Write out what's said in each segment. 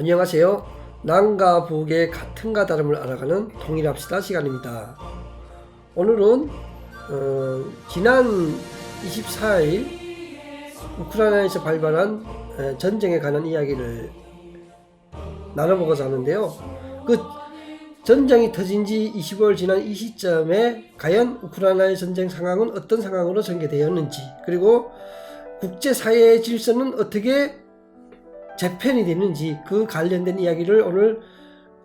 안녕하세요. 남과 북의 같은가 다름을 알아가는 통일합시다 시간입니다. 오늘은 지난 24일 우크라이나에서 발발한 전쟁에 관한 이야기를 나눠보고자 하는데요. 그 전쟁이 터진 지 25일 지난 이 시점에 과연 우크라이나의 전쟁 상황은 어떤 상황으로 전개되었는지, 그리고 국제사회의 질서는 어떻게 재편이 됐는지, 그 관련된 이야기를 오늘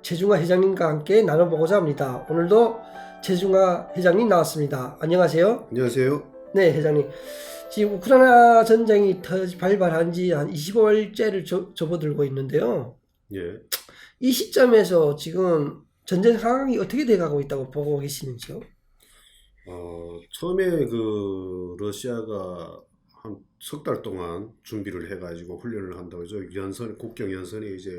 최중화 회장님과 함께 나눠보고자 합니다. 오늘도 최중화 회장님 나왔습니다. 안녕하세요. 안녕하세요. 네, 회장님. 지금 우크라이나 전쟁이 발발한 지 한 25일째를 접어들고 있는데요. 예. 이 시점에서 지금 전쟁 상황이 어떻게 돼가고 있다고 보고 계시는지요? 처음에 러시아가 한 석 달 동안 준비를 해가지고 훈련을 한다고 해서 국경 연선에 이제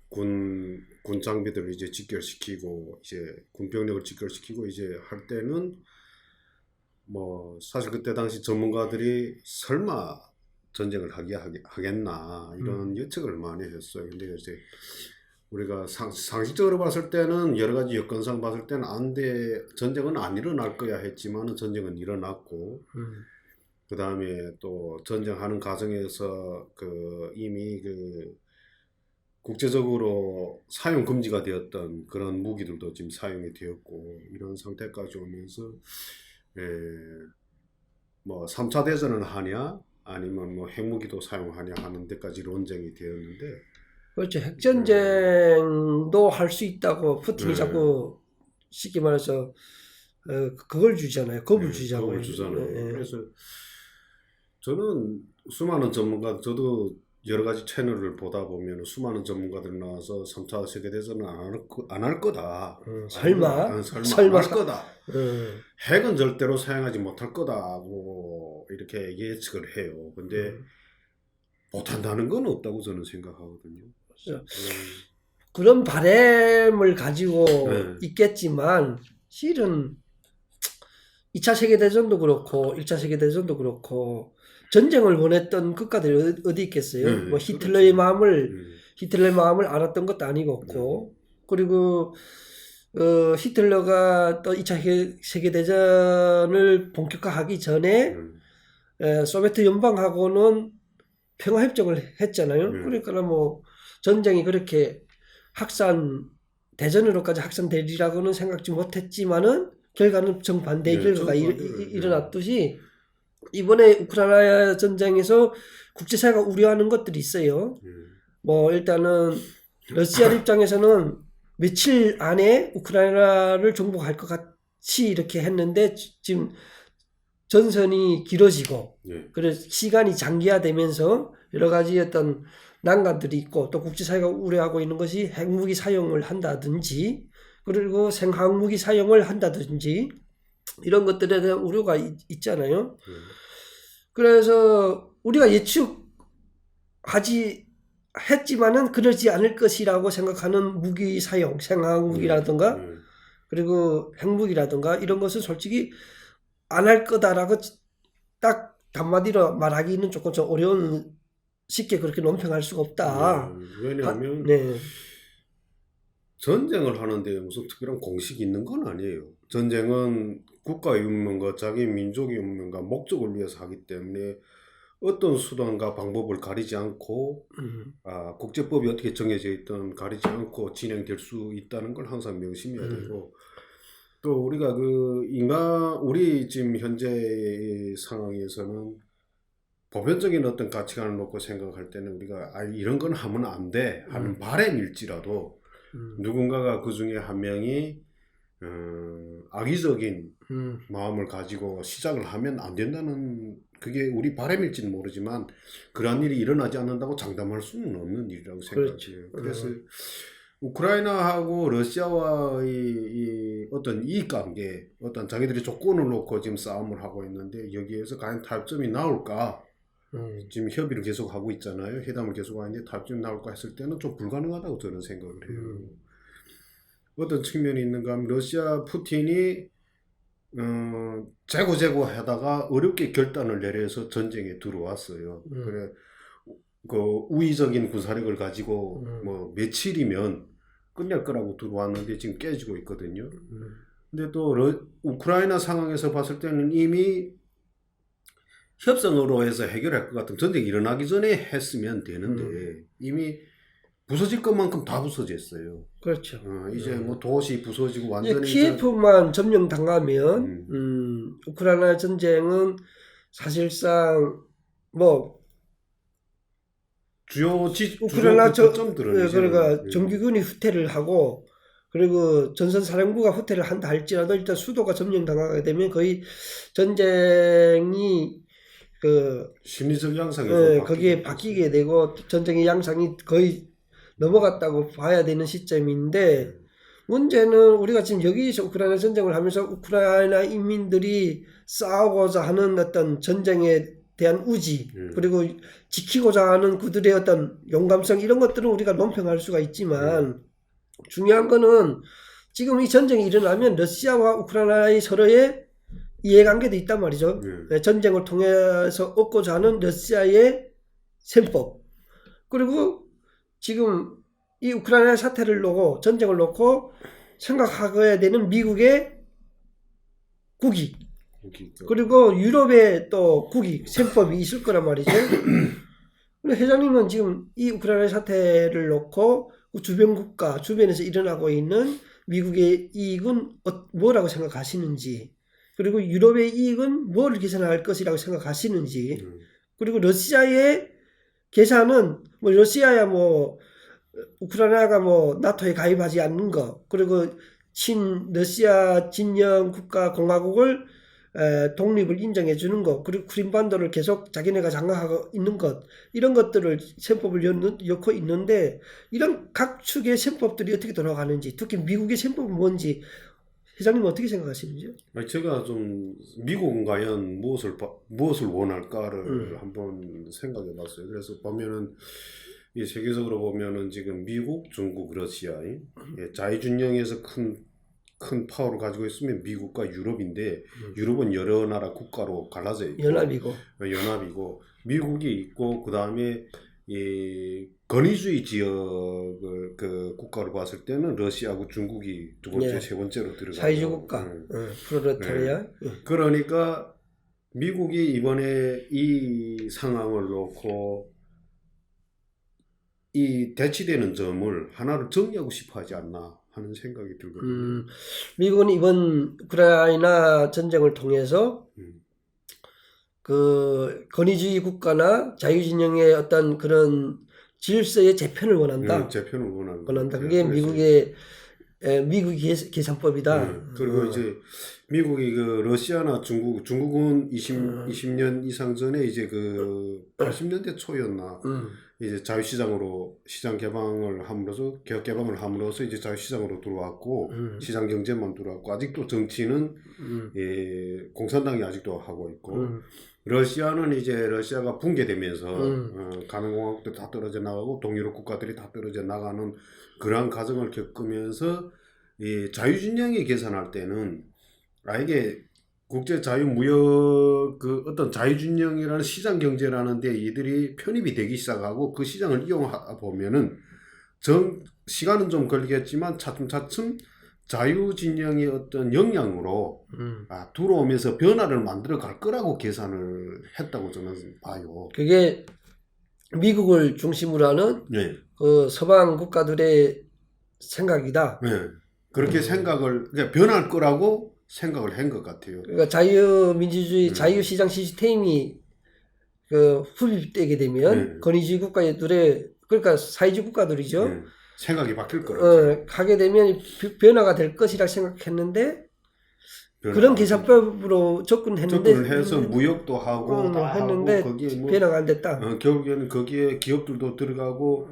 군 장비들을 이제 직결시키고 이제 군병력을 직결시키고 이제 할 때는 뭐 사실 그때 당시 전문가들이 설마 전쟁을 하겠나 이런 예측을 많이 했어요. 근데 이제 우리가 상식적으로 봤을 때는 여러 가지 여건상 봤을 때는 전쟁은 안 일어날 거야 했지만은 전쟁은 일어났고, 그 다음에 또 전쟁하는 과정에서 이미 국제적으로 사용 금지가 되었던 그런 무기들도 지금 사용이 되었고, 이런 상태까지 오면서 뭐 3차 대전을 하냐 아니면 뭐 핵무기도 사용하냐 하는 데까지 논쟁이 되었는데, 그렇죠. 핵전쟁도 할 수 있다고 푸틴이 자꾸 쉽게 말해서 그걸 주잖아요. 겁을 주잖아요. 겁을 주잖아요. 그래서 저는 수많은 저도 여러 가지 채널을 보다 보면 수많은 전문가들 나와서 3차 세계대전은 안 할 거다. 설마 안 할 거다. 핵은 절대로 사용하지 못할 거다고 이렇게 예측을 해요. 근데 못한다는 건 없다고 저는 생각하거든요. 그런 바람을 가지고 있겠지만 실은 2차 세계대전도 그렇고 1차 세계대전도 그렇고 전쟁을 원했던 국가들이 어디 있겠어요? 뭐 히틀러의 마음을 알았던 것도 아니고, 그리고 히틀러가 또 2차 세계대전을 본격화하기 전에 소비에트 연방하고는 평화협정을 했잖아요. 그러니까 뭐 전쟁이 그렇게 대전으로까지 확산되리라고는 생각지 못했지만은 결과는 정반대의 결과가 일어났듯이 이번에 우크라이나 전쟁에서 국제사회가 우려하는 것들이 있어요. 뭐 일단은 러시아 입장에서는 며칠 안에 우크라이나를 정복할 것 같이 이렇게 했는데 지금 전선이 길어지고 그래서 시간이 장기화되면서 여러 가지 어떤 난관들이 있고, 또 국제사회가 우려하고 있는 것이 핵무기 사용을 한다든지 그리고 생화학무기 사용을 한다든지 이런 것들에 대한 우려가 있잖아요. 그래서 우리가 했지만은 그러지 않을 것이라고 생각하는 무기 사용, 생화학무기라든가 그리고 핵무기라든가 이런 것은 솔직히 안 할 거다라고 딱 한마디로 말하기는 조금 좀 어려운, 쉽게 그렇게 논평할 수가 없다. 왜냐하면 전쟁을 하는데 무슨 특별한 공식이 있는 건 아니에요. 전쟁은 국가의 운명과 자기 민족의 운명과 목적을 위해서 하기 때문에 어떤 수단과 방법을 가리지 않고 국제법이 어떻게 정해져 있든 가리지 않고 진행될 수 있다는 걸 항상 명심해야 되고, 또 우리가 우리 지금 현재 상황에서는 보편적인 어떤 가치관을 놓고 생각할 때는 우리가 이런 건 하면 안 돼 하는 바람일지라도 누군가가 그 중에 한 명이 악의적인 마음을 가지고 시작을 하면 안 된다는, 그게 우리 바람일지는 모르지만 그러한 일이 일어나지 않는다고 장담할 수는 없는 일이라고 생각해요. 그래서 우크라이나하고 러시아와의 이 어떤 이익관계, 어떤 자기들이 조건을 놓고 지금 싸움을 하고 있는데 여기에서 과연 타협점이 나올까? 지금 협의를 계속 하고 있잖아요. 회담을 계속 하는데 타협점이 나올까 했을 때는 좀 불가능하다고 저는 생각을 해요. 어떤 측면이 있는가 하면 러시아 푸틴이 재고 하다가 어렵게 결단을 내려서 전쟁에 들어왔어요. 그래 그 우위적인 군사력을 가지고 뭐 며칠이면 끝낼 거라고 들어왔는데 지금 깨지고 있거든요. 근데 또 우크라이나 상황에서 봤을 때는 이미 협상으로 해서 해결할 것 같은 전쟁이 일어나기 전에 했으면 되는데 이미 부서질 것만큼 다 부서졌어요. 그렇죠. 이제 뭐 도시 부서지고 이제 완전히 키예프만 점령당하면 우크라이나 전쟁은 사실상 뭐 주요 우크라이나 거점들은 이제 그러니까 정규군이 후퇴를 하고 그리고 전선사령부가 후퇴를 한다 할지라도 일단 수도가 점령당하게 되면 거의 전쟁이 그 심리적 양상이 거기에 바뀌게 되고 전쟁의 양상이 거의 넘어갔다고 봐야 되는 시점인데 문제는 우리가 지금 여기서 우크라이나 전쟁을 하면서 우크라이나 인민들이 싸우고자 하는 어떤 전쟁에 대한 의지 그리고 지키고자 하는 그들의 어떤 용감성 이런 것들은 우리가 논평할 수가 있지만 중요한 거는 지금 이 전쟁이 일어나면 러시아와 우크라이나의 서로의 이해관계도 있단 말이죠. 전쟁을 통해서 얻고자 하는 러시아의 셈법 그리고 지금 이 우크라이나 사태를 놓고 전쟁을 놓고 생각하게 되는 미국의 국익 그리고 유럽의 또 국익 셈법이 있을 거란 말이죠. 근데 회장님은 지금 이 우크라이나 사태를 놓고 주변 국가 주변에서 일어나고 있는 미국의 이익은 뭐라고 생각하시는지 그리고 유럽의 이익은 뭐를 계산할 것이라고 생각하시는지 그리고 러시아의 계산은 뭐 러시아야 뭐 우크라이나가 뭐 나토에 가입하지 않는 거 그리고 친 러시아 진영 국가 공화국을 독립을 인정해 주는 것 그리고 크림반도를 계속 자기네가 장악하고 있는 것 이런 것들을 셈법을 엮고 있는데 이런 각 축의 셈법들이 어떻게 돌아가는지 특히 미국의 셈법은 뭔지 회장님 어떻게 생각하시는지요? 제가 좀 미국은 과연 무엇을 원할까를 한번 생각해 봤어요. 그래서 보면은 이 세계적으로 보면은 지금 미국, 중국, 러시아 자유준영에서 큰 파워를 가지고 있으면 미국과 유럽인데 유럽은 여러 나라 국가로 갈라져 있고 연합이고 미국이 있고 그 다음에 이 권위주의 지역을 그 국가로 봤을 때는 러시아하고 중국이 두 번째, 세 번째로 들어가고 사회주의 국가, 프로레타리아. 그러니까 미국이 이번에 이 상황을 놓고 이 대치되는 점을 하나로 정리하고 싶어 하지 않나 하는 생각이 들거든요. 미국은 이번 우크라이나 전쟁을 통해서 그 권위주의 국가나 자유진영의 어떤 그런 질서의 재편을 원한다. 재편을 원한다. 그게 미국의 계산법이다. 그리고 이제 미국이 그 러시아나 중국은 20년 이상 전에 이제 그 80년대 초였나 이제 시장 개방을 함으로써 개혁 개방을 함으로써 이제 자유시장으로 들어왔고 시장 경제만 들어왔고 아직도 정치는 공산당이 아직도 하고 있고 러시아는 이제 러시아가 붕괴되면서 가난공화국도 다 떨어져 나가고 동유럽 국가들이 다 떨어져 나가는 그러한 과정을 겪으면서 이 자유진영이 계산할 때는 이게 국제 자유무역 그 어떤 자유진영이라는 시장 경제라는 데 이들이 편입이 되기 시작하고 그 시장을 이용하다 보면은 시간은 좀 걸리겠지만 차츰차츰 자유진영의 어떤 역량으로 들어오면서 변화를 만들어 갈 거라고 계산을 했다고 저는 봐요. 그게 미국을 중심으로 하는 그 서방 국가들의 생각이다. 그렇게 그러니까 변할 거라고 생각을 한 것 같아요. 그러니까 자유민주주의, 자유시장 시스템이 그 흡입되게 되면 권위주의 국가들의 그러니까 사회주의 국가들이죠. 생각이 바뀔 거라고. 하게 되면 변화가 될 것이라 생각했는데 그런 계산법으로 접근을 해서 무역도 하고 다 했는데 하고 거기에 뭐 변화가 안 됐다. 결국에는 거기에 기업들도 들어가고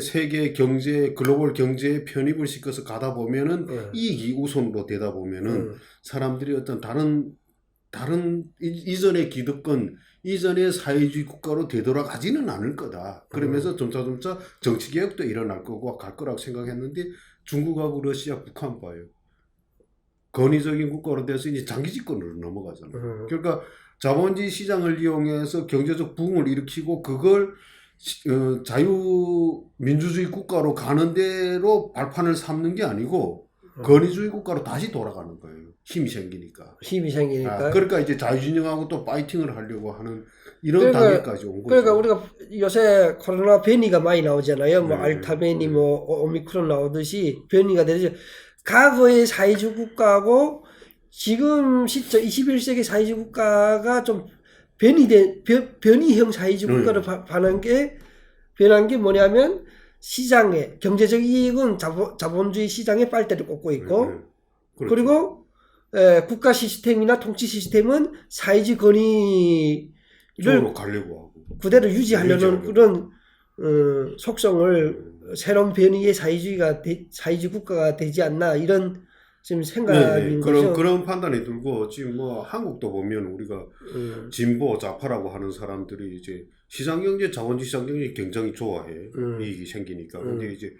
세계 경제 글로벌 경제에 편입을 시켜서 가다 보면은 이익이 우선으로 되다 보면은 사람들이 어떤 다른 이전의 기득권 이전의 사회주의 국가로 되돌아가지는 않을 거다. 그러면서 점차 정치 개혁도 일어날 거고 갈 거라고 생각했는데 중국하고 러시아, 북한 봐요. 권위적인 국가로 돼서 이제 장기 집권으로 넘어가잖아요. 그러니까 자본주의 시장을 이용해서 경제적 부흥을 일으키고 그걸 자유민주주의 국가로 가는 대로 발판을 삼는 게 아니고 권위주의 국가로 다시 돌아가는 거예요. 힘이 생기니까. 힘이 생기니까. 그러니까 이제 자유진영하고 또 파이팅을 하려고 하는 이런 그러니까, 단계까지 온 거죠. 그러니까 우리가 요새 코로나 변이가 많이 나오잖아요. 뭐 네, 알타 변이, 네. 뭐 오미크론 나오듯이 변이가 되죠. 과거의 사회주의 국가하고 지금 시점 21세기 사회주의 국가가 좀 변이형 사회주의 국가로 변한 게 뭐냐면 시장에 경제적 이익은 자본주의 시장에 빨대를 꽂고 있고 그렇죠. 그리고 국가 시스템이나 통치 시스템은 사회주의 권위를 가려고 하고 그대로 유지하려는 그런 속성을 새로운 변이의 사회주의 국가가 되지 않나 이런 지금 생각인 거죠. 그런 판단이 들고 지금 뭐 한국도 보면 우리가 진보 좌파라고 하는 사람들이 이제 시장경제, 자본주의 시장경제 굉장히 좋아해. 이익이 생기니까. 근데 이제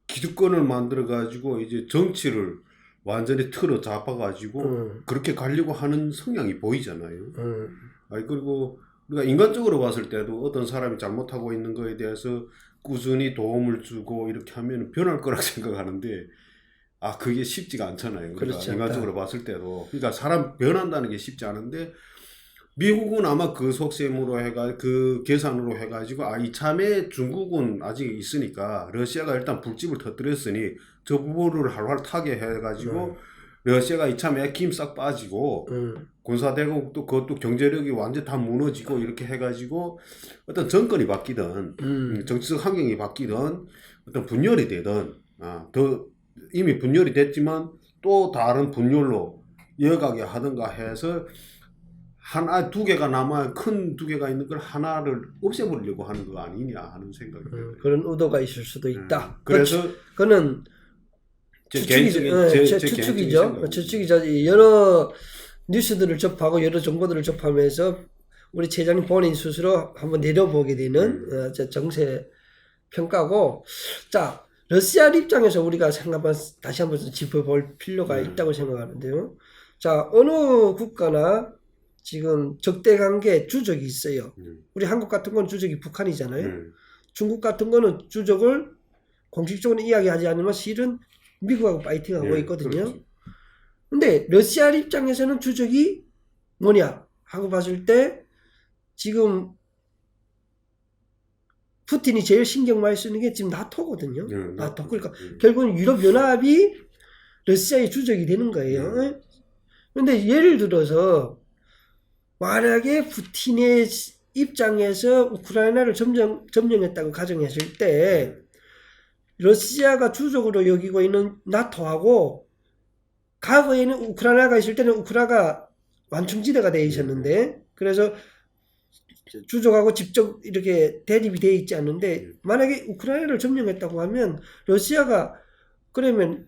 기득권을 만들어 가지고 이제 정치를 완전히 틀어 잡아 가지고 그렇게 가려고 하는 성향이 보이잖아요. 아니 그리고 우리가 인간적으로 봤을 때도 어떤 사람이 잘못하고 있는 거에 대해서 꾸준히 도움을 주고 이렇게 하면 변할 거라고 생각하는데 그게 쉽지가 않잖아요. 우리가 그렇지 인간적으로 봤을 때도. 그러니까 사람 변한다는 게 쉽지 않은데 미국은 아마 그 속셈으로 그 계산으로 해가지고 이참에 중국은 아직 있으니까 러시아가 일단 불집을 터뜨렸으니 저 부분을 활활 타게 해가지고 러시아가 이참에 힘 싹 빠지고 군사대국도 그것도 경제력이 완전 다 무너지고 이렇게 해가지고 어떤 정권이 바뀌든 정치적 환경이 바뀌든 어떤 분열이 되든 더 이미 분열이 됐지만 또 다른 분열로 이어가게 하든가 해서 두 개가 큰 두 개가 있는 걸 하나를 없애버리려고 하는 거 아니냐 하는 생각이 들어요. 그런 의도가 있을 수도 있다. 그래서 그는 추측이죠. 추측이죠. 여러 뉴스들을 접하고 여러 정보들을 접하면서 우리 최장님 본인 스스로 한번 내려보게 되는 정세 평가고, 자 러시아 입장에서 우리가 다시 한번 짚어볼 필요가 있다고 생각하는데요. 자 어느 국가나 지금 적대관계 주적이 있어요. 우리 한국 같은 건 주적이 북한이잖아요. 중국 같은 거는 주적을 공식적으로 이야기하지 않으면 실은 미국하고 파이팅하고 있거든요. 그렇죠. 근데 러시아 입장에서는 주적이 뭐냐 하고 봤을 때 지금 푸틴이 제일 신경 많이 쓰는 게 지금 나토거든요. 나토. 그러니까 결국은 유럽연합이 러시아의 주적이 되는 거예요. 근데 예를 들어서 만약에 푸틴의 입장에서 우크라이나를 점령했다고 가정했을 때 러시아가 주적으로 여기고 있는 나토하고 과거에는 우크라이나가 있을 때는 우크라이나가 완충지대가 되어 있었는데 그래서 주적하고 직접 이렇게 대립이 되어 있지 않는데 만약에 우크라이나를 점령했다고 하면 러시아가 그러면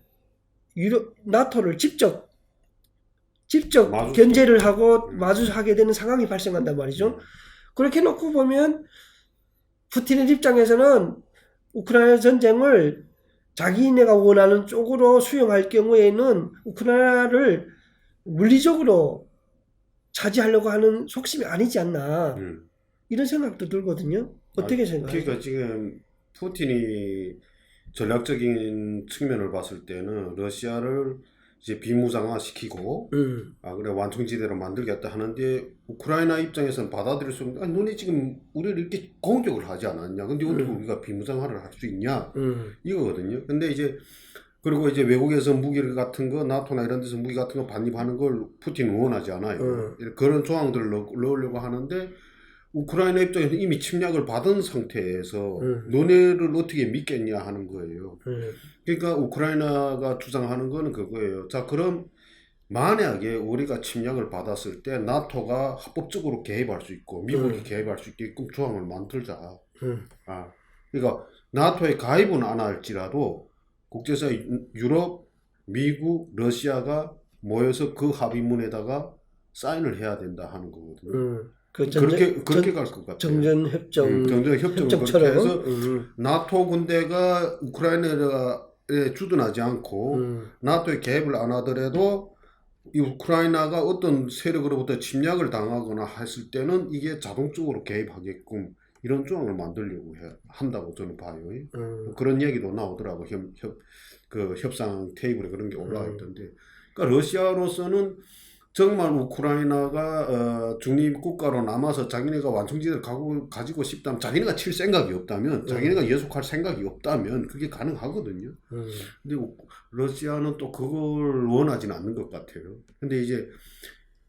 나토를 직접 견제를 하고 마주하게 되는 상황이 발생한단 말이죠. 그렇게 놓고 보면 푸틴의 입장에서는 우크라이나 전쟁을 자기네가 원하는 쪽으로 수용할 경우에는 우크라이나를 물리적으로 차지하려고 하는 속심이 아니지 않나 이런 생각도 들거든요. 어떻게 생각하세요? 그러니까 지금 푸틴이 전략적인 측면을 봤을 때는 러시아를 이제 비무장화시키고 그래 완충지대로 만들겠다 하는데 우크라이나 입장에서는 받아들일 수 없는 너네 지금 우리를 이렇게 공격을 하지 않았냐 근데 어떻게 우리가 비무장화를 할 수 있냐 이거거든요. 근데 이제 그리고 이제 외국에서 무기 같은 거 나토나 이런 데서 무기 같은 거 반입하는 걸 푸틴은 원하지 않아요. 그런 조항들을 넣으려고 하는데 우크라이나 입장에서 이미 침략을 받은 상태에서 너네를 어떻게 믿겠냐 하는 거예요. 그러니까 우크라이나가 주장하는 거는 그거예요. 자, 그럼 만약에 우리가 침략을 받았을 때 나토가 합법적으로 개입할 수 있고 미국이 개입할 수 있게끔 조항을 만들자. 그러니까 나토에 가입은 안 할지라도 국제사 유럽, 미국, 러시아가 모여서 그 합의문에다가 사인을 해야 된다 하는 거거든요. 그렇게 갈 것 같아요. 정전협정처럼 그렇게 해서 나토 군대가 우크라이나에 주둔하지 않고 나토에 개입을 안 하더라도 이 우크라이나가 어떤 세력으로부터 침략을 당하거나 했을 때는 이게 자동적으로 개입하게끔 이런 조항을 만들려고 한다고 저는 봐요. 그런 얘기도 나오더라고. 그 협상 테이블에 그런 게 올라와 있던데. 그러니까 러시아로서는 정말 우크라이나가 중립국가로 남아서 자기네가 완충지대를 가지고 싶다면, 자기네가 칠 생각이 없다면, 자기네가 예속할 생각이 없다면 그게 가능하거든요. 근데 러시아는 또 그걸 원하지는 않는 것 같아요. 근데 이제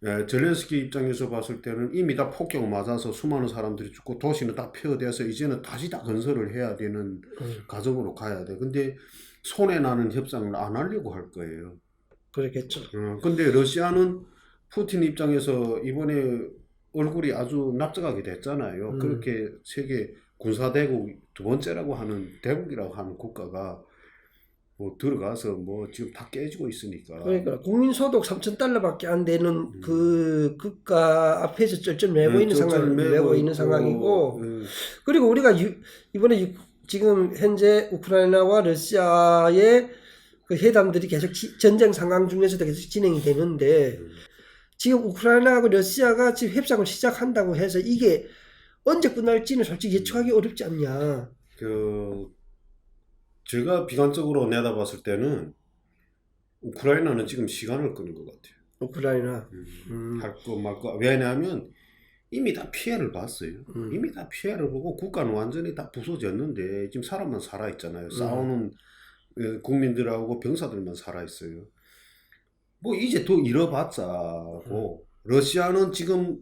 젤렌스키 입장에서 봤을 때는 이미 다 폭격 맞아서 수많은 사람들이 죽고 도시는 다 폐허돼서 이제는 다시 다 건설을 해야 되는 과정으로 가야 돼. 근데 손해나는 협상을 안 하려고 할 거예요. 그렇겠죠. 근데 러시아는 푸틴 입장에서 이번에 얼굴이 아주 납작하게 됐잖아요. 그렇게 세계 군사대국 두 번째라고 하는 대국이라고 하는 국가가 뭐 들어가서 뭐 지금 다 깨지고 있으니까. 그러니까 국민소득 3,000달러밖에 안 되는 그 국가 앞에서 쩔쩔 매고 있는 상황이고, 그리고 우리가 이번에 지금 현재 우크라이나와 러시아의 그 회담들이 계속 전쟁 상황 중에서도 계속 진행이 되는데, 지금 우크라이나하고 러시아가 지금 협상을 시작한다고 해서 이게 언제 끝날지는 솔직히 예측하기 어렵지 않냐. 제가 비관적으로 내다봤을 때는 우크라이나는 지금 시간을 끄는 것 같아요. 우크라이나. 할 거 말 거. 왜냐하면 이미 다 피해를 봤어요. 이미 다 피해를 보고 국가는 완전히 다 부서졌는데 지금 사람만 살아있잖아요. 싸우는 국민들하고 병사들만 살아있어요. 뭐 이제 더 잃어봤자고. 러시아는 지금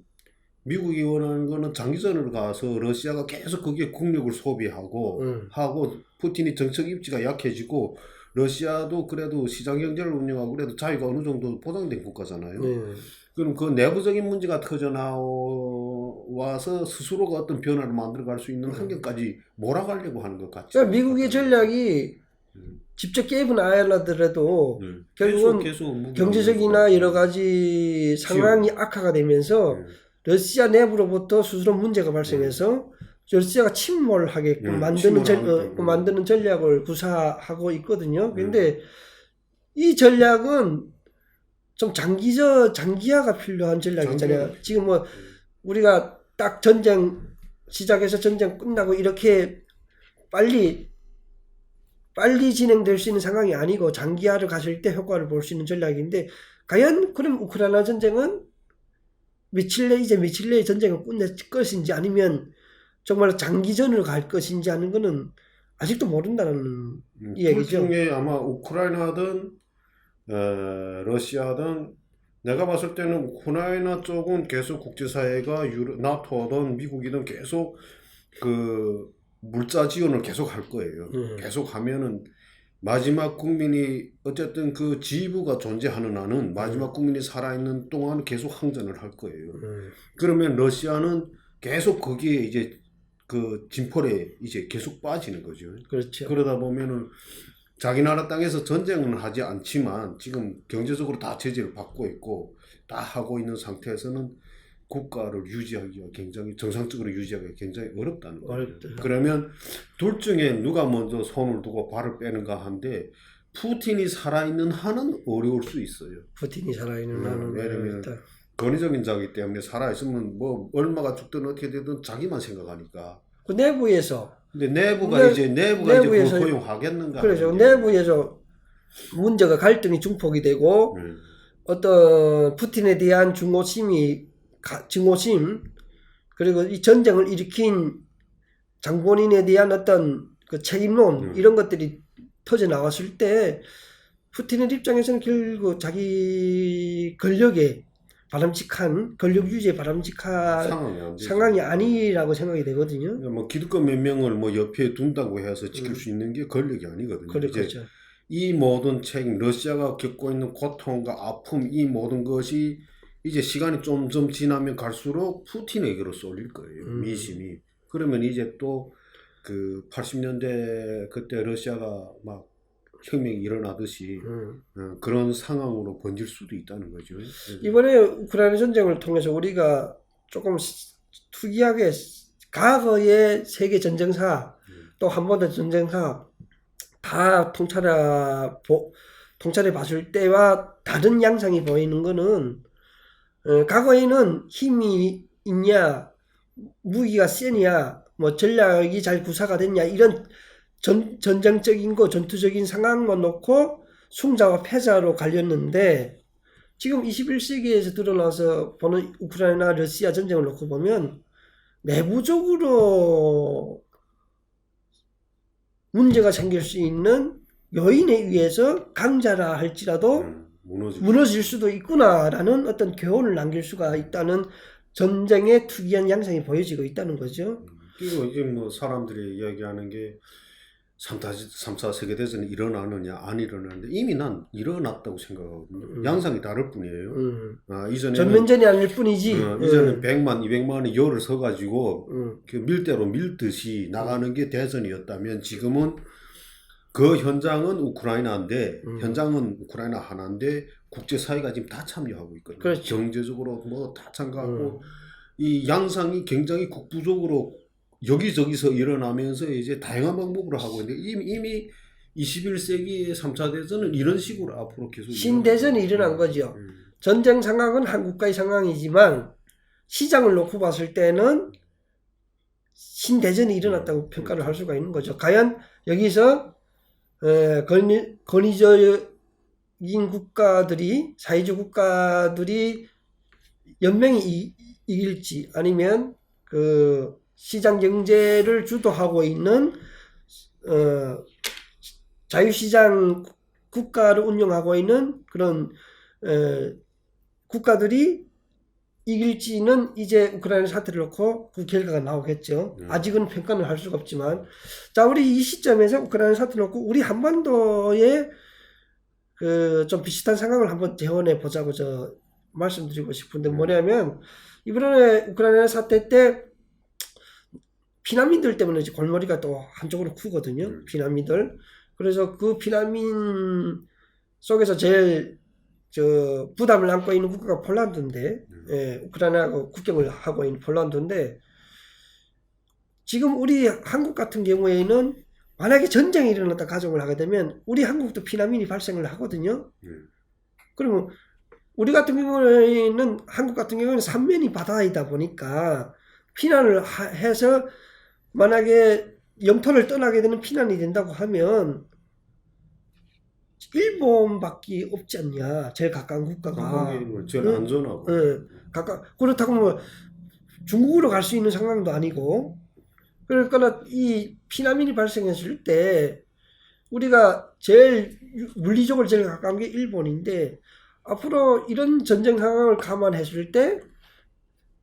미국이 원하는 거는 장기전으로 가서 러시아가 계속 거기에 국력을 소비하고 하고 푸틴이 정책 입지가 약해지고 러시아도 그래도 시장 경제를 운영하고 그래도 자유가 어느 정도 보장된 국가잖아요. 그럼 그 내부적인 문제가 터져 나와서 스스로가 어떤 변화를 만들어갈 수 있는 환경까지 몰아가려고 하는 것 같죠. 그러니까 미국의 전략이 직접 게임은 안 하더라도 결국은 계속 경제적이나 여러 가지 상황이 악화가 되면서 러시아 내부로부터 스스로 문제가 발생해서 러시아가 침몰하게끔 만드는 전략을 구사하고 있거든요. 그런데 이 전략은 좀 장기화가 필요한 전략이잖아요. 지금 뭐 우리가 딱 전쟁 시작해서 전쟁 끝나고 이렇게 빨리 진행될 수 있는 상황이 아니고 장기화를 갔을 때 효과를 볼 수 있는 전략인데, 과연 그럼 우크라이나 전쟁은 며칠 내에 전쟁을 끝낼 것인지 아니면 정말 장기전으로 갈 것인지 하는 거는 아직도 모른다는 이야기죠. 둘 중에 아마 우크라이나든 러시아든 내가 봤을 때는 우크라이나 쪽은 계속 국제사회가 나토든 미국이든 계속 그 물자 지원을 계속 할 거예요. 계속 하면은 마지막 국민이 어쨌든 그 지부가 존재하는 한은 마지막 국민이 살아있는 동안 계속 항전을 할 거예요. 그러면 러시아는 계속 거기에 이제 그 진폴에 이제 계속 빠지는 거죠. 그렇죠. 그러다 보면은 자기 나라 땅에서 전쟁은 하지 않지만 지금 경제적으로 다 제재를 받고 있고 다 하고 있는 상태에서는 국가를 유지하기가 굉장히 정상적으로 유지하기가 굉장히 어렵다는 거예요. 그러면 둘 중에 누가 먼저 손을 두고 발을 빼는가 한데 푸틴이 살아있는 한은 어려울 수 있어요. 푸틴이 살아있는 한은 왜냐면 권위적인 자이기 때문에 살아있으면 뭐 얼마가 죽든 어떻게 되든 자기만 생각하니까. 그 내부에서. 근데 내부가 이제 그걸 허용하겠는가? 그렇죠. 내부에서 문제가 갈등이 중폭이 되고 어떤 푸틴에 대한 증오심 그리고 이 전쟁을 일으킨 장본인에 대한 어떤 그 책임론 이런 것들이 터져 나왔을 때 푸틴의 입장에서는 결국 자기 권력 유지에 바람직한 상황이 아니라고 생각이 되거든요. 뭐 기득권 몇 명을 뭐 옆에 둔다고 해서 지킬 수 있는 게 권력이 아니거든요. 그렇죠. 이제 이 모든 책임, 러시아가 겪고 있는 고통과 아픔, 이 모든 것이 이제 시간이 좀 지나면 갈수록 푸틴에게로 쏠릴 거예요. 민심이. 그러면 이제 또 그 80년대 그때 러시아가 막 혁명이 일어나듯이 그런 상황으로 번질 수도 있다는 거죠. 이번에 우크라이나 전쟁을 통해서 우리가 조금 특이하게 과거의 세계 전쟁사 또 한 번 더 전쟁사 다 통찰해 봤을 때와 다른 양상이 보이는 거는 과거에는 힘이 있냐 무기가 세냐 뭐 전략이 잘 구사가 됐냐 이런 전쟁적인 거 전투적인 상황만 놓고 승자와 패자로 갈렸는데 지금 21세기에서 드러나서 보는 우크라이나 러시아 전쟁을 놓고 보면 내부적으로 문제가 생길 수 있는 요인에 의해서 강자라 할지라도 무너질 수도 있구나라는 어떤 교훈을 남길 수가 있다는 전쟁의 특이한 양상이 보여지고 있다는 거죠. 그리고 이제 뭐 사람들이 이야기하는 게 3차 세계대전이 일어나느냐 안 일어나는데 이미 난 일어났다고 생각하거든요. 양상이 다를 뿐이에요. 이전에는 전면전이 아닐 뿐이지. 이전에는 100만, 200만이 열을 서가지고 그 밀대로 밀듯이 나가는 게 대전이었다면 지금은 그 현장은 우크라이나인데 현장은 우크라이나 하나인데 국제사회가 지금 다 참여하고 있거든요. 그렇죠. 경제적으로 뭐 다 참가하고 이 양상이 굉장히 국부적으로 여기저기서 일어나면서 이제 다양한 방법으로 하고 있는데 이미 21세기의 3차 대전은 이런 식으로 앞으로 계속 신대전이 일어난 거죠. 전쟁 상황은 한국과의 상황이지만 시장을 놓고 봤을 때는 신대전이 일어났다고 평가를 할 수가 있는 거죠. 과연 여기서 권위적인 국가들이 사회주의 국가들이 연맹이 이길지 아니면 그 시장 경제를 주도하고 있는 자유시장 국가를 운영하고 있는 그런 국가들이 이길지는 이제 우크라이나 사태를 놓고 그 결과가 나오겠죠. 아직은 평가는 할 수가 없지만 자 우리 이 시점에서 우크라이나 사태를 놓고 우리 한반도에 그 좀 비슷한 상황을 한번 재현해 보자고 저 말씀드리고 싶은데 뭐냐면 이번에 우크라이나 사태 때 피난민들 때문에 이제 골머리가 또 한쪽으로 크거든요. 피난민들. 그래서 그 피난민 속에서 제일 저 부담을 안고 있는 국가가 폴란드인데, 우크라이나하고 국경을 하고 있는 폴란드인데, 지금 우리 한국 같은 경우에는 만약에 전쟁이 일어났다 가정을 하게 되면 우리 한국도 피난민이 발생을 하거든요. 그러면 우리 같은 경우에는 한국 같은 경우에는 삼면이 바다이다 보니까 피난을 해서 만약에 영토를 떠나게 되는 피난이 된다고 하면 일본밖에 없지 않냐. 제일 가까운 국가가. 제일 안전하고. 그렇다고 뭐 중국으로 갈 수 있는 상황도 아니고. 그러니까 이 피난민이 발생했을 때 우리가 제일 물리적으로 제일 가까운 게 일본인데 앞으로 이런 전쟁 상황을 감안했을 때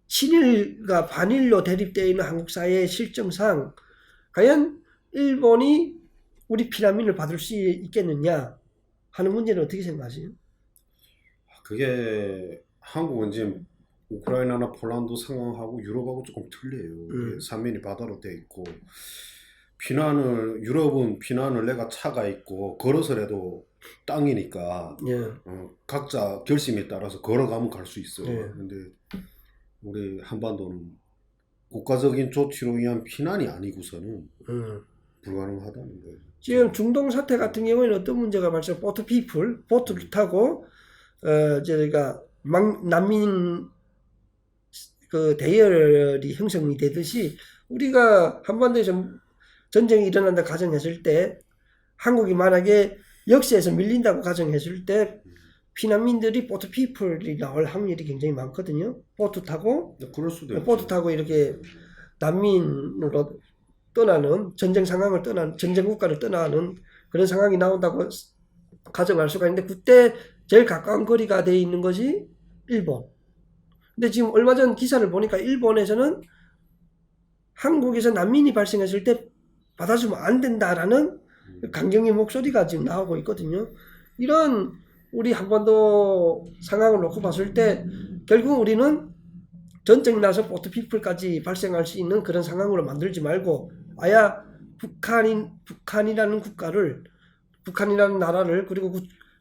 친일과 반일로 대립되어 있는 한국 사회의 실정상 과연 일본이 우리 피난민을 받을 수 있겠느냐 하는 문제는 어떻게 생각하세요? 그게 한국은 지금 우크라이나나 폴란드 상황하고 유럽하고 조금 틀려요. 삼면이 바다로 돼 있고 유럽은 피난을 내가 차가 있고 걸어서라도 땅이니까 각자 결심에 따라서 걸어가면 갈 수 있어요. 근데 우리 한반도는 국가적인 조치로 위한 피난이 아니고서는 불가능하다는 거예요. 지금 중동 사태 같은 경우에는 어떤 문제가 발생? 보트를 타고 저희가 난민 그 대열이 형성이 되듯이 우리가 한반도에서 전쟁이 일어난다 가정했을 때 한국이 만약에 역세에서 밀린다고 가정했을 때 피난민들이 보트피플이 나올 확률이 굉장히 많거든요. 보트 타고 이렇게 난민으로 떠나는 전쟁 상황을 떠나는 전쟁 국가를 떠나는 그런 상황이 나온다고 가정할 수가 있는데 그때 제일 가까운 거리가 돼 있는 것이 일본. 근데 지금 얼마 전 기사를 보니까 일본에서는 한국에서 난민이 발생했을 때 받아주면 안 된다라는 강경의 목소리가 지금 나오고 있거든요. 이런 우리 한반도 상황을 놓고 봤을 때 결국 우리는 전쟁 나서 보트피플까지 발생할 수 있는 그런 상황으로 만들지 말고 아예 북한이라는 나라를 그리고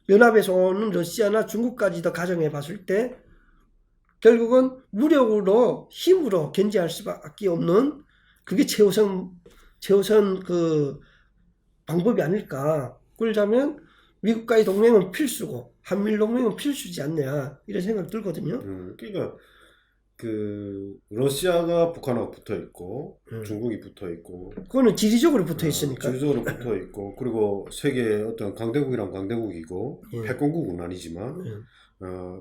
연합에서 오는 러시아나 중국까지도 가정해 봤을 때 결국은 무력으로 힘으로 견제할 수밖에 없는 그게 최우선 그 방법이 아닐까. 그러자면 미국과의 동맹은 필수고 한미일 동맹은 필수지 않냐 이런 생각 들거든요. 그러니까 그 러시아가 북한하고 붙어 있고 중국이 붙어 있고 그거는 지리적으로 붙어 있으니까. 지리적으로 붙어 있고 그리고 세계 어떤 강대국이란 강대국이고 예. 패권국은 아니지만 예.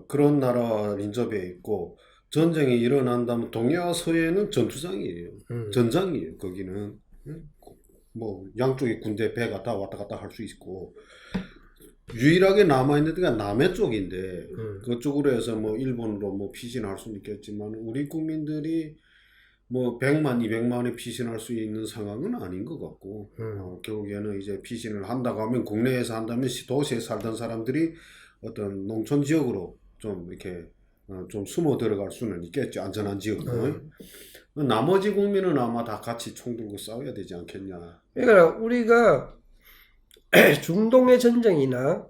그런 나라와 인접해 있고 전쟁이 일어난다면 동해와 서해는 전투장이에요. 전장이에요. 거기는 뭐 양쪽에 군대 배가 다 왔다 갔다 할 수 있고 유일하게 남아있는 데가 남해 쪽인데 그쪽으로 해서 뭐 일본으로 뭐 피신할 수는 있겠지만 우리 국민들이 뭐 100만, 200만에 피신할 수 있는 상황은 아닌 것 같고 결국에는 이제 피신을 한다고 하면 국내에서 한다면 도시에 살던 사람들이 어떤 농촌 지역으로 좀 이렇게 좀 숨어 들어갈 수는 있겠죠. 안전한 지역으로. 나머지 국민은 아마 다 같이 총 들고 싸워야 되지 않겠냐. 그러니까 우리가 중동의 전쟁이나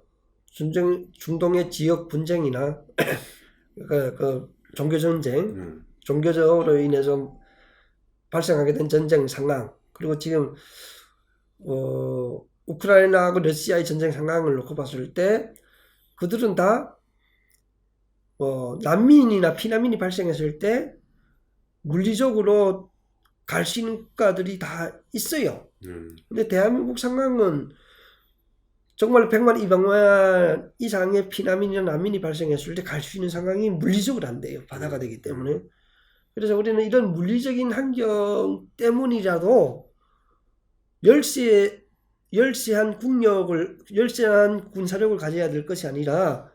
중동의 지역 분쟁이나 그 종교 전쟁, 종교적으로 인해서 발생하게 된 전쟁 상황, 그리고 지금 우크라이나하고 러시아의 전쟁 상황을 놓고 봤을 때 그들은 다 난민이나 피난민이 발생했을 때 물리적으로 갈 수 있는 국가들이 다 있어요. 근데 대한민국 상황은 정말 100만, 200만 이상의 피난민이나 난민이 발생했을 때 갈 수 있는 상황이 물리적으로 안 돼요. 바다가 되기 때문에. 그래서 우리는 이런 물리적인 환경 때문이라도 열세한 군사력을 가져야 될 것이 아니라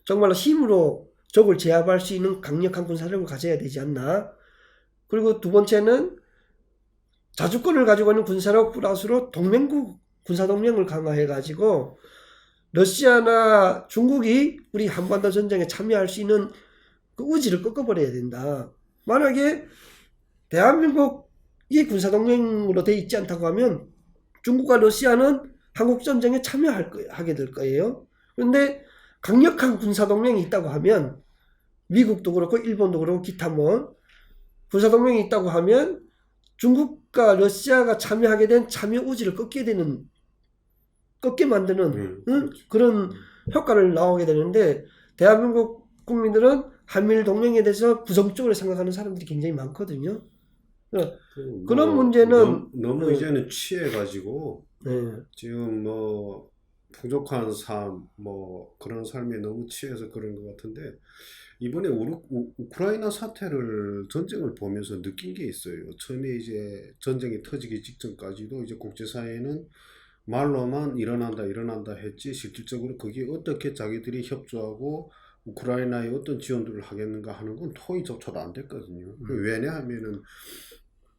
정말로 힘으로 적을 제압할 수 있는 강력한 군사력을 가져야 되지 않나. 그리고 두 번째는 자주권을 가지고 있는 군사력 플러스로 군사동맹을 강화해가지고 러시아나 중국이 우리 한반도 전쟁에 참여할 수 있는 그 의지를 꺾어버려야 된다. 만약에 대한민국이 군사동맹으로 돼 있지 않다고 하면 중국과 러시아는 한국전쟁에 참여하게 될 거예요. 그런데 강력한 군사동맹이 있다고 하면 미국도 그렇고 일본도 그렇고 기타 뭐 군사동맹이 있다고 하면 중국과 러시아가 참여하게 된 참여 의지를 꺾게 만드는 그런 효과를 나오게 되는데 대한민국 국민들은 한미일 동맹에 대해서 부정적으로 생각하는 사람들이 굉장히 많거든요. 그런 문제는 너무 이제는 취해가지고 네. 지금 뭐 풍족한 삶 뭐 그런 삶에 너무 취해서 그런 것 같은데 이번에 우크라이나 사태를 전쟁을 보면서 느낀 게 있어요. 처음에 이제 전쟁이 터지기 직전까지도 이제 국제사회는 말로만 일어난다 했지 실질적으로 그게 어떻게 자기들이 협조하고 우크라이나에 어떤 지원들을 하겠는가 하는 건 토의조차도 안 됐거든요. 왜냐하면은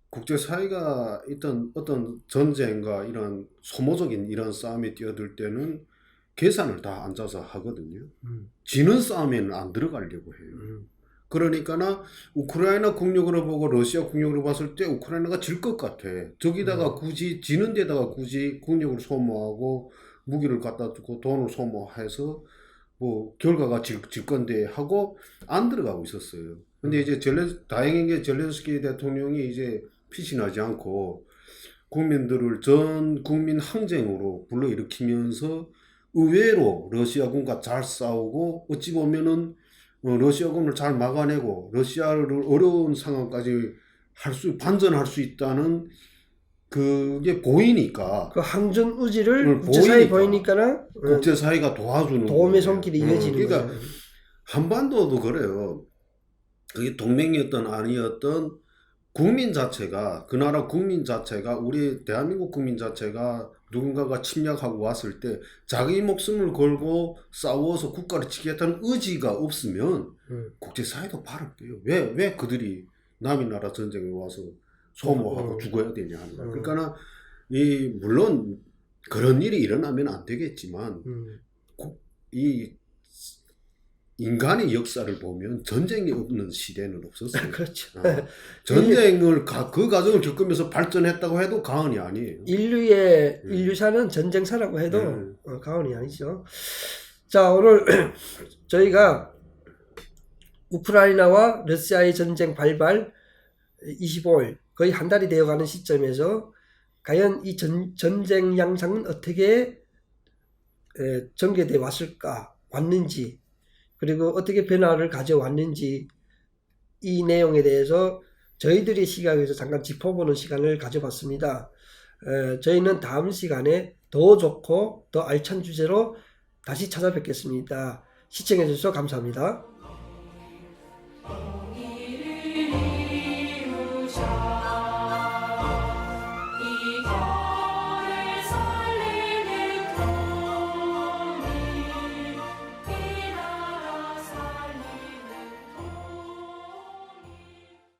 국제사회가 어떤 전쟁과 이런 소모적인 이런 싸움에 뛰어들 때는 계산을 다 앉아서 하거든요. 지는 싸움에는 안 들어가려고 해요. 그러니까는 우크라이나 국력으로 보고 러시아 국력으로 봤을 때 우크라이나가 질 것 같아. 저기다가 굳이 지는 데다가 굳이 국력을 소모하고 무기를 갖다 두고 돈을 소모해서 뭐 결과가 질 건데 하고 안 들어가고 있었어요. 근데 이제 다행인 게 젤렌스키 대통령이 이제 피신하지 않고 국민들을 전 국민 항쟁으로 불러일으키면서 의외로 러시아군과 잘 싸우고 어찌 보면은 러시아군을 잘 막아내고 러시아를 어려운 상황까지 반전할 수 있다는 그게 보이니까 그 항전 의지를 국제사회에 보이니까는 국제사회가 도와주는 도움의 손길이 이어지는 그러니까 거죠. 한반도도 그래요. 그게 동맹이었던 아니었던 국민 자체가 그 나라 국민 자체가 우리 대한민국 국민 자체가 누군가가 침략하고 왔을 때 자기 목숨을 걸고 싸워서 국가를 지키겠다는 의지가 없으면 국제사회도 발을 빼요. 왜 그들이 남의 나라 전쟁에 와서 소모하고 죽어야 되냐 하는 거야. 그러니까 물론 그런 일이 일어나면 안 되겠지만 이 인간의 역사를 보면 전쟁이 없는 시대는 없었어요. 그렇죠. 전쟁을 그 과정을 겪으면서 발전했다고 해도 과언이 아니에요. 인류사는 전쟁사라고 해도 과언이 아니죠. 자, 오늘 저희가 우크라이나와 러시아의 전쟁 발발 25일 거의 한 달이 되어가는 시점에서 과연 이 전쟁 양상은 어떻게 전개되어 왔는지 그리고 어떻게 변화를 가져왔는지 이 내용에 대해서 저희들의 시각에서 잠깐 짚어보는 시간을 가져봤습니다. 저희는 다음 시간에 더 좋고 더 알찬 주제로 다시 찾아뵙겠습니다. 시청해 주셔서 감사합니다.